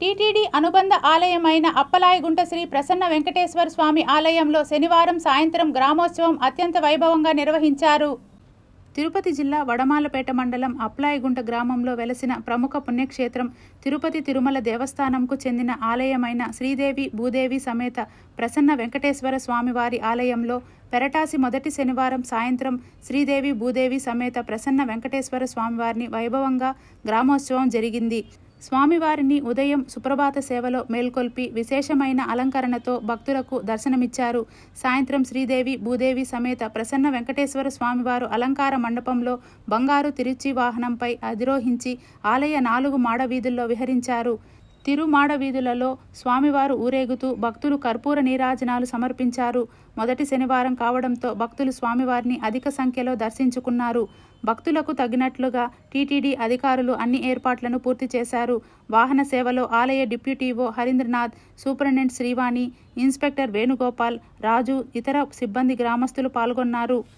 TTD అనుబంధ ఆలయమైన అప్పలాయగుంట శ్రీ ప్రసన్న వెంకటేశ్వర స్వామి ఆలయంలో శనివారం సాయంత్రం గ్రామోత్సవం అత్యంత వైభవంగా నిర్వహించారు. తిరుపతి జిల్లా వడమాలపేట మండలం అప్పలాయగుంట గ్రామంలో వెలసిన ప్రముఖ పుణ్యక్షేత్రం తిరుపతి తిరుమల దేవస్థానంకు చెందిన ఆలయమైన శ్రీదేవి భూదేవి సమేత ప్రసన్న వెంకటేశ్వర స్వామివారి ఆలయంలో పెరటాసి మొదటి శనివారం సాయంత్రం శ్రీదేవి భూదేవి సమేత ప్రసన్న వెంకటేశ్వర స్వామివారిని వైభవంగా గ్రామోత్సవం జరిగింది. స్వామివారిని ఉదయం సుప్రభాత సేవలో మేల్కొల్పి విశేషమైన అలంకరణతో భక్తులకు దర్శనమిచ్చారు. సాయంత్రం శ్రీదేవి భూదేవి సమేత ప్రసన్న వెంకటేశ్వర స్వామివారు అలంకార మండపంలో బంగారు తిరుచి వాహనంపై అధిరోహించి ఆలయ 4 మాడ వీధుల్లో విహరించారు. తిరుమాడ వీధులలో స్వామివారు ఊరేగుతూ భక్తులు కర్పూర నీరాజనాలు సమర్పించారు. మొదటి శనివారం కావడంతో భక్తులు స్వామివారిని అధిక సంఖ్యలో దర్శించుకున్నారు. భక్తులకు తగినట్లుగా టీటీడీ అధికారులు అన్ని ఏర్పాట్లను పూర్తి చేశారు. వాహన సేవలో ఆలయ deputy EO Harindranath, superintendent Srivani, inspector Venugopal, Raju, ఇతర సిబ్బంది గ్రామస్తులు పాల్గొన్నారు.